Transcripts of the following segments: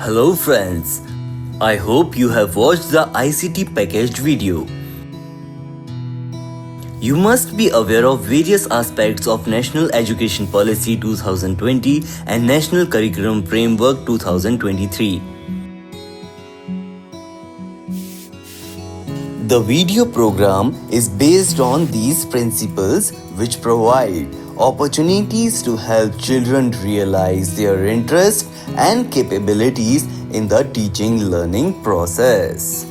Hello friends, I hope you have watched the ICT packaged video. You must be aware of various aspects of National Education Policy 2020 and National Curriculum Framework 2023. The video program is based on these principles which provide opportunities to help children realize their interests and capabilities in the teaching-learning process.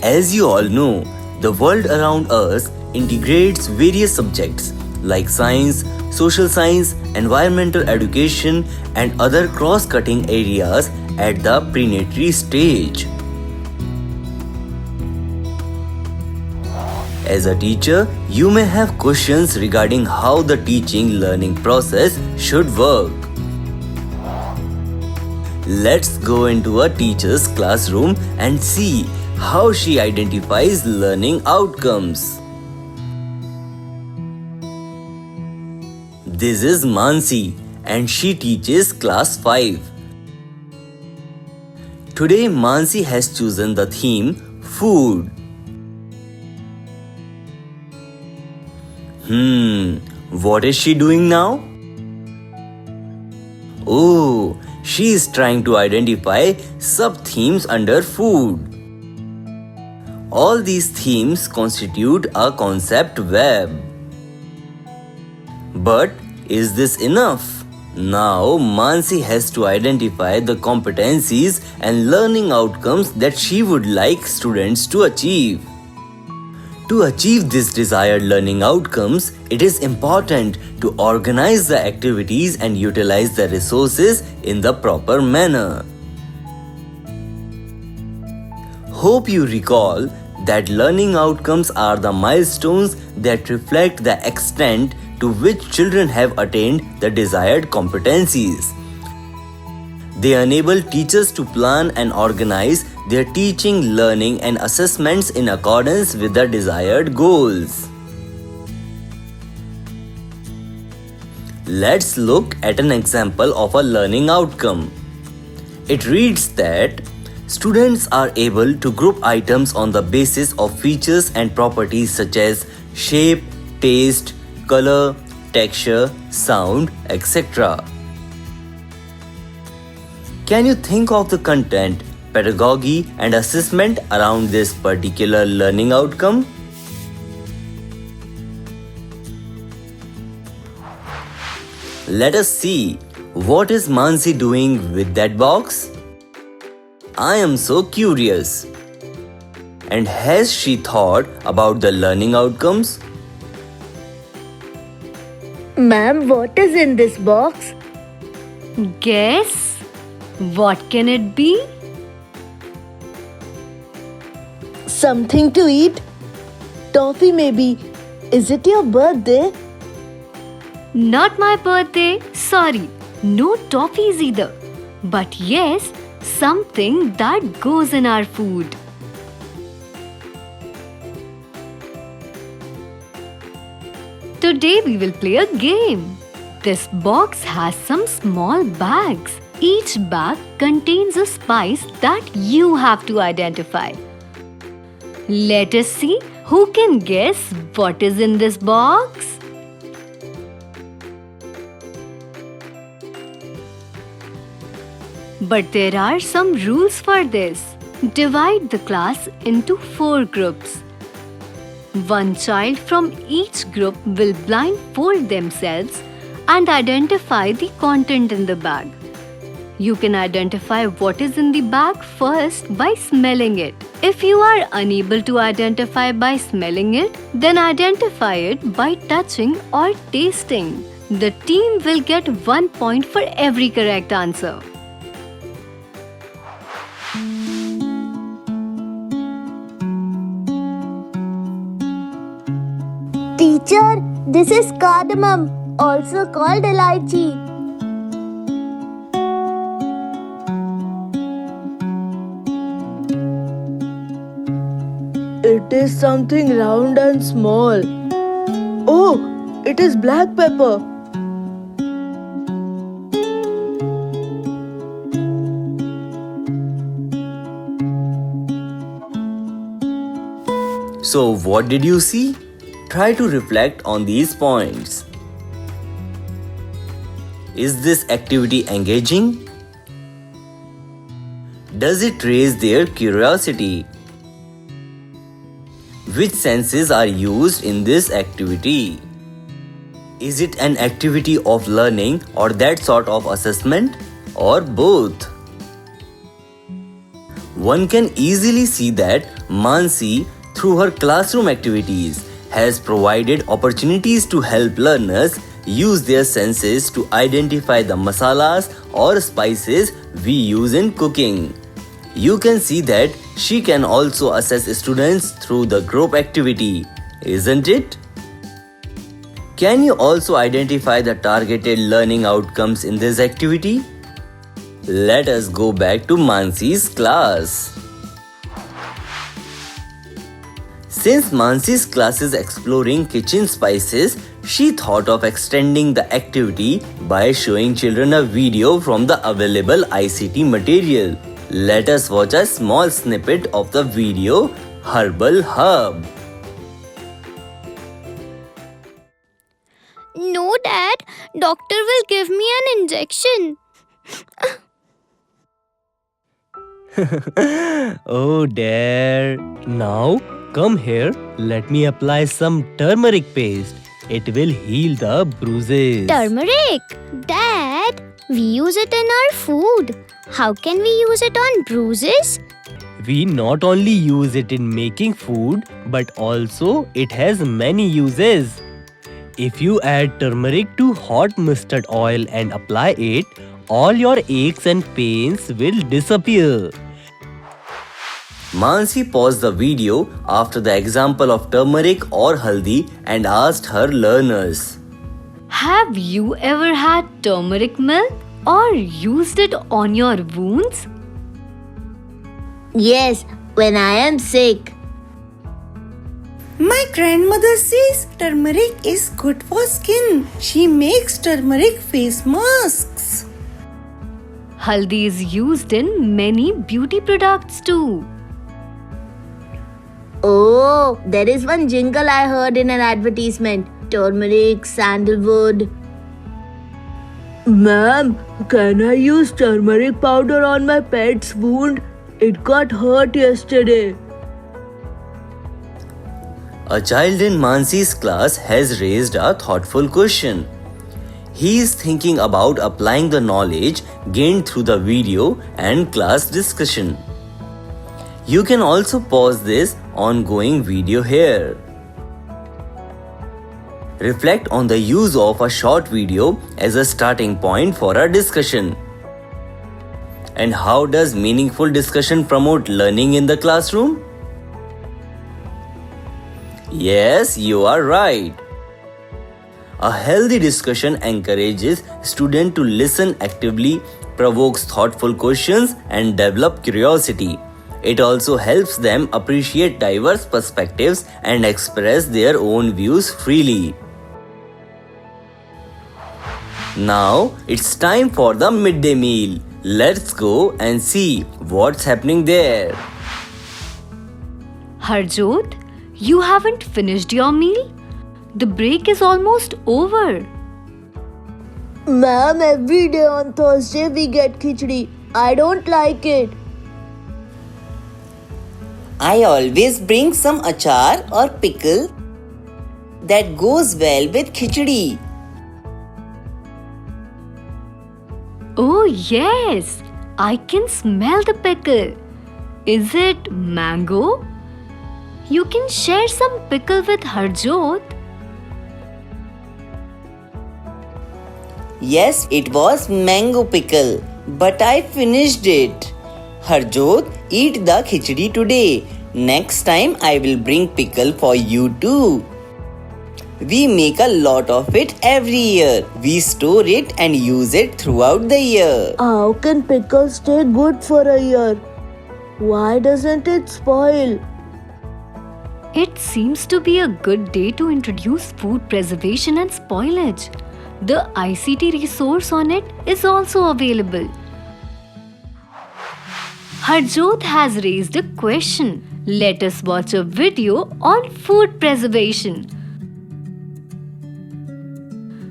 As you all know, the world around us integrates various subjects like science, social science, environmental education, and other cross-cutting areas at the preparatory stage. As a teacher, you may have questions regarding how the teaching-learning process should work. Let's go into a teacher's classroom and see how she identifies learning outcomes. This is Mansi and she teaches class 5. Today Mansi has chosen the theme food. What is she doing now? Oh, she is trying to identify sub-themes under food. All these themes constitute a concept web. But is this enough? Now Mansi has to identify the competencies and learning outcomes that she would like students to achieve. To achieve these desired learning outcomes, it is important to organize the activities and utilize the resources in the proper manner. Hope you recall that learning outcomes are the milestones that reflect the extent to which children have attained the desired competencies. They enable teachers to plan and organize their teaching, learning, and assessments in accordance with the desired goals. Let's look at an example of a learning outcome. It reads that students are able to group items on the basis of features and properties such as shape, taste, color, texture, sound, etc. Can you think of the content, pedagogy, and assessment around this particular learning outcome? Let us see what is Mansi doing with that box? I am so curious. And has she thought about the learning outcomes? Ma'am, what is in this box? Guess? What can it be? Something to eat? Toffee maybe. Is it your birthday? Not my birthday, sorry. No toffees either. But yes, something that goes in our food. Today we will play a game. This box has some small bags. Each bag contains a spice that you have to identify. Let us see who can guess what is in this box. But there are some rules for this. Divide the class into 4 groups. One child from each group will blindfold themselves and identify the content in the bag. You can identify what is in the bag first by smelling it. If you are unable to identify by smelling it, then identify it by touching or tasting. The team will get 1 point for every correct answer. Teacher, this is cardamom, also called elaichi. It is something round and small. Oh, it is black pepper. So, what did you see? Try to reflect on these points. Is this activity engaging? Does it raise their curiosity? Which senses are used in this activity? Is it an activity of learning or that sort of assessment, or both? One can easily see that Mansi, through her classroom activities, has provided opportunities to help learners use their senses to identify the masalas or spices we use in cooking. You can see that she can also assess students through the group activity, isn't it? Can you also identify the targeted learning outcomes in this activity? Let us go back to Mansi's class. Since Mansi's class is exploring kitchen spices, she thought of extending the activity by showing children a video from the available ICT material. Let us watch a small snippet of the video, Herbal Hub. No, Dad. Doctor will give me an injection. Oh dear. Now come here. Let me apply some turmeric paste. It will heal the bruises. Turmeric? Dad, we use it in our food. How can we use it on bruises? We not only use it in making food, but also it has many uses. If you add turmeric to hot mustard oil and apply it, all your aches and pains will disappear. Mansi paused the video after the example of turmeric or haldi and asked her learners, Have you ever had turmeric milk or used it on your wounds? Yes, when I am sick. My grandmother says turmeric is good for skin. She makes turmeric face masks. Haldi is used in many beauty products too. Oh, there is one jingle I heard in an advertisement. Turmeric, sandalwood. Ma'am, can I use turmeric powder on my pet's wound? It got hurt yesterday. A child in Mansi's class has raised a thoughtful question. He is thinking about applying the knowledge gained through the video and class discussion. You can also pause this ongoing video here. Reflect on the use of a short video as a starting point for a discussion. And how does meaningful discussion promote learning in the classroom? Yes, you are right. A healthy discussion encourages students to listen actively, provokes thoughtful questions, and develop curiosity. It also helps them appreciate diverse perspectives and express their own views freely. Now it's time for the midday meal. Let's go and see what's happening there. Harjot, you haven't finished your meal? The break is almost over. Ma'am, every day on Thursday we get khichdi. I don't like it. I always bring some achar or pickle that goes well with khichdi. Oh yes, I can smell the pickle. Is it mango? You can share some pickle with Harjot. Yes, it was mango pickle, but I finished it. Harjot, eat the khichdi today. Next time I will bring pickle for you too. We make a lot of it every year. We store it and use it throughout the year. How can pickles stay good for a year? Why doesn't it spoil? It seems to be a good day to introduce food preservation and spoilage. The ICT resource on it is also available. Harjot has raised a question. Let us watch a video on food preservation.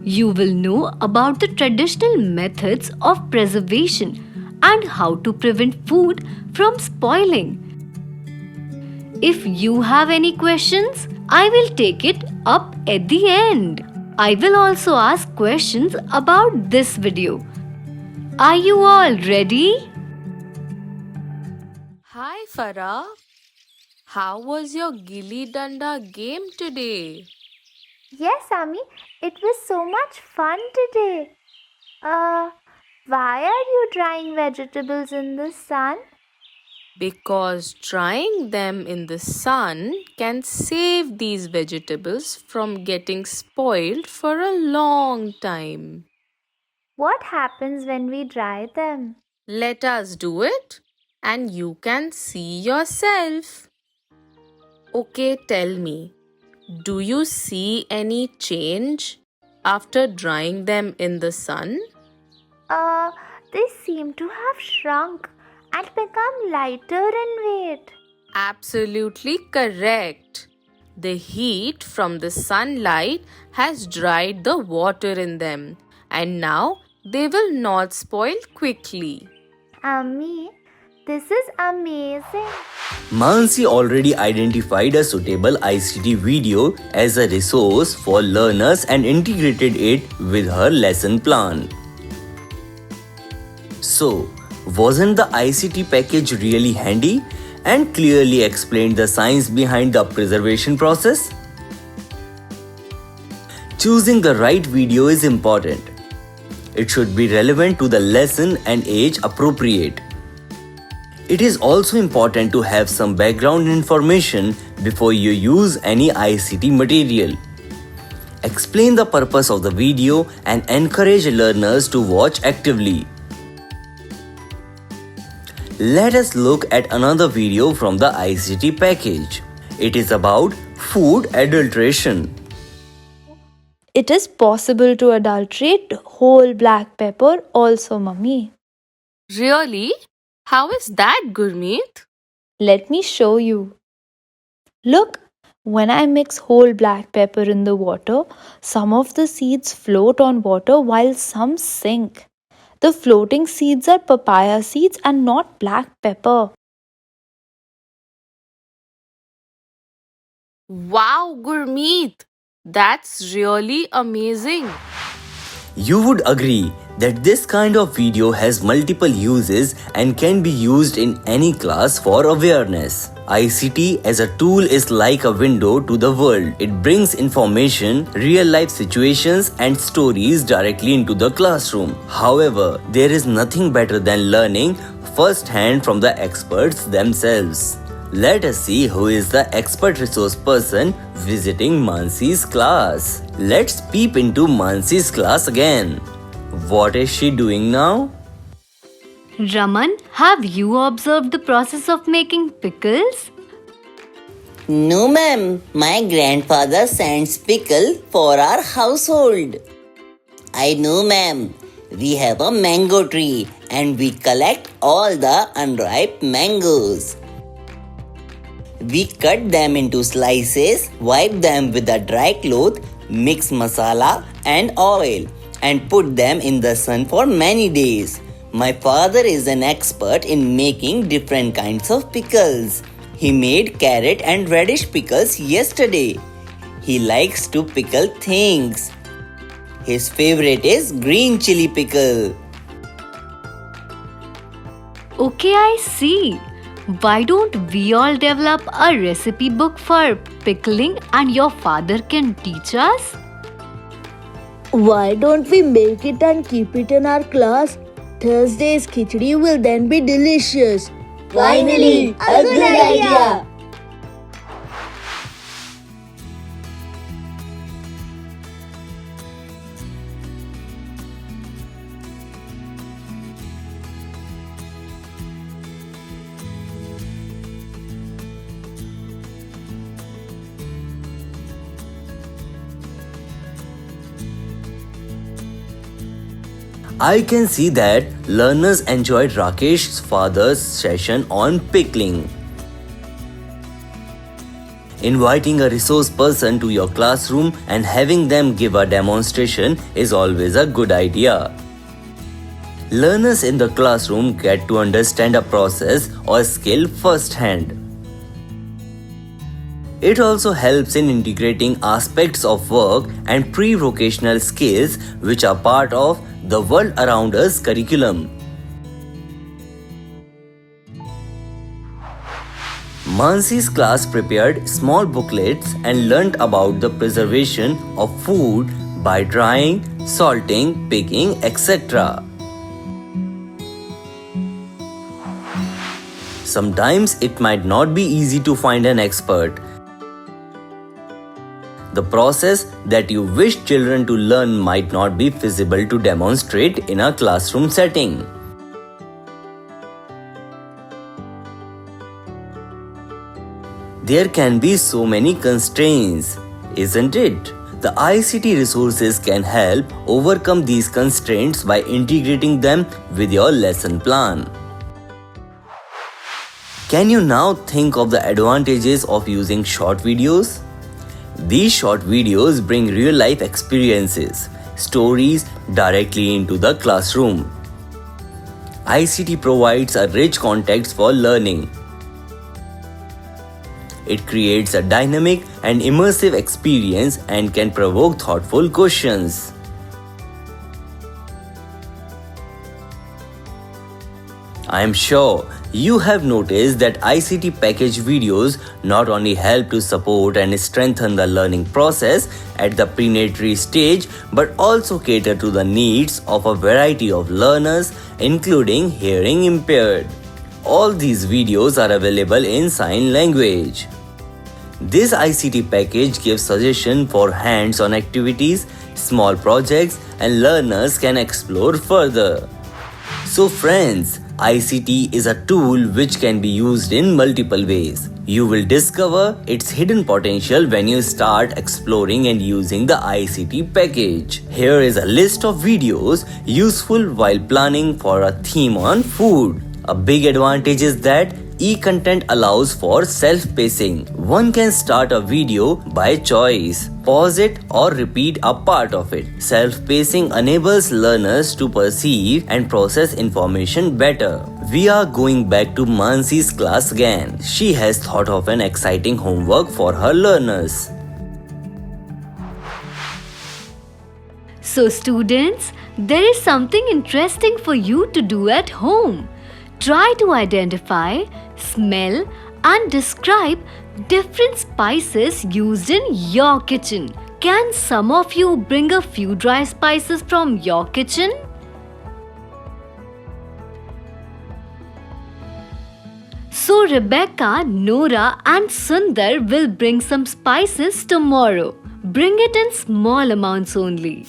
You will know about the traditional methods of preservation and how to prevent food from spoiling. If you have any questions, I will take it up at the end. I will also ask questions about this video. Are you all ready? Hi Farah. How was your Gilli Danda game today? Yes, Ami, it was so much fun today. Why are you drying vegetables in the sun? Because drying them in the sun can save these vegetables from getting spoiled for a long time. What happens when we dry them? Let us do it and you can see yourself. Okay, tell me, do you see any change after drying them in the sun? They seem to have shrunk and become lighter in weight. Absolutely correct. The heat from the sunlight has dried the water in them and now they will not spoil quickly. Ami, this is amazing. Mansi already identified a suitable ICT video as a resource for learners and integrated it with her lesson plan. So, wasn't the ICT package really handy and clearly explained the science behind the preservation process? Choosing the right video is important. It should be relevant to the lesson and age appropriate. It is also important to have some background information before you use any ICT material. Explain the purpose of the video and encourage learners to watch actively. Let us look at another video from the ICT package. It is about food adulteration. It is possible to adulterate whole black pepper also, Mummy. Really? How is that, Gurmeet? Let me show you. Look, when I mix whole black pepper in the water, some of the seeds float on water while some sink. The floating seeds are papaya seeds and not black pepper. Wow, Gurmeet! That's really amazing. You would agree that this kind of video has multiple uses and can be used in any class for awareness. ICT as a tool is like a window to the world. It brings information, real-life situations and stories directly into the classroom. However, there is nothing better than learning first-hand from the experts themselves. Let us see who is the expert resource person visiting Mansi's class. Let's peep into Mansi's class again. What is she doing now? Raman, have you observed the process of making pickles? No, ma'am. My grandfather sends pickle for our household. I know, ma'am. We have a mango tree and we collect all the unripe mangoes. We cut them into slices, wipe them with a dry cloth, mix masala and oil and put them in the sun for many days. My father is an expert in making different kinds of pickles. He made carrot and radish pickles yesterday. He likes to pickle things. His favorite is green chili pickle. Okay, I see. Why don't we all develop a recipe book for pickling and your father can teach us? Why don't we make it and keep it in our class? Thursday's khichdi will then be delicious. Finally, a good idea. I can see that learners enjoyed Rakesh's father's session on pickling. Inviting a resource person to your classroom and having them give a demonstration is always a good idea. Learners in the classroom get to understand a process or skill firsthand. It also helps in integrating aspects of work and pre-vocational skills which are part of the world around us curriculum. Mansi's class prepared small booklets and learnt about the preservation of food by drying, salting, picking, etc. Sometimes it might not be easy to find an expert. The process that you wish children to learn might not be feasible to demonstrate in a classroom setting. There can be so many constraints, isn't it? The ICT resources can help overcome these constraints by integrating them with your lesson plan. Can you now think of the advantages of using short videos? These short videos bring real-life experiences, stories directly into the classroom. ICT provides a rich context for learning. It creates a dynamic and immersive experience and can provoke thoughtful questions. I am sure you have noticed that ICT package videos not only help to support and strengthen the learning process at the preparatory stage but also cater to the needs of a variety of learners, including hearing impaired. All these videos are available in sign language. This ICT package gives suggestions for hands-on activities, small projects, and learners can explore further. So friends, ICT is a tool which can be used in multiple ways. You will discover its hidden potential when you start exploring and using the ICT package. Here is a list of videos useful while planning for a theme on food. A big advantage is that e-content allows for self-pacing. One can start a video by choice, pause it or repeat a part of it. Self-pacing enables learners to perceive and process information better. We are going back to Mansi's class again. She has thought of an exciting homework for her learners. So students, there is something interesting for you to do at home. Try to identify, smell and describe different spices used in your kitchen. Can some of you bring a few dry spices from your kitchen? So Rebecca, Nora and Sundar will bring some spices tomorrow. Bring it in small amounts only.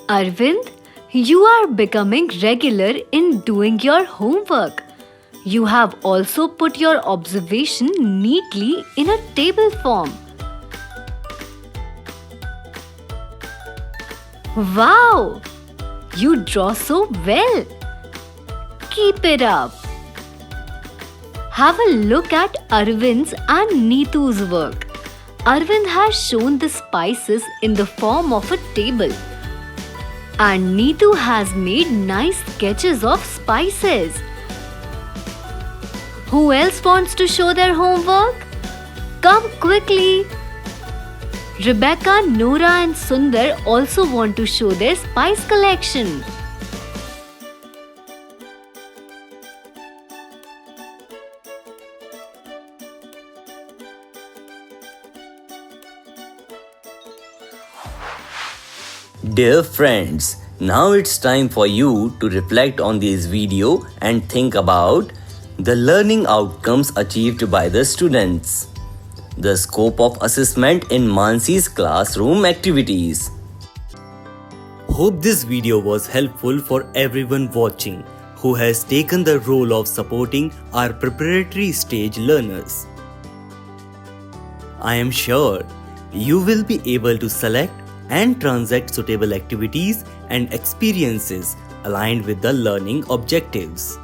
Arvind, you are becoming regular in doing your homework. You have also put your observation neatly in a table form. Wow! You draw so well. Keep it up. Have a look at Arvind's and Neetu's work. Arvind has shown the spices in the form of a table. And Neetu has made nice sketches of spices. Who else wants to show their homework? Come quickly! Rebecca, Nora and Sundar also want to show their spice collection. Dear friends, now it's time for you to reflect on this video and think about the learning outcomes achieved by the students, the scope of assessment in Mansi's classroom activities. Hope this video was helpful for everyone watching who has taken the role of supporting our preparatory stage learners. I am sure you will be able to select and transact suitable activities and experiences aligned with the learning objectives.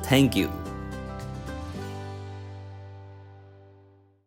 Thank you.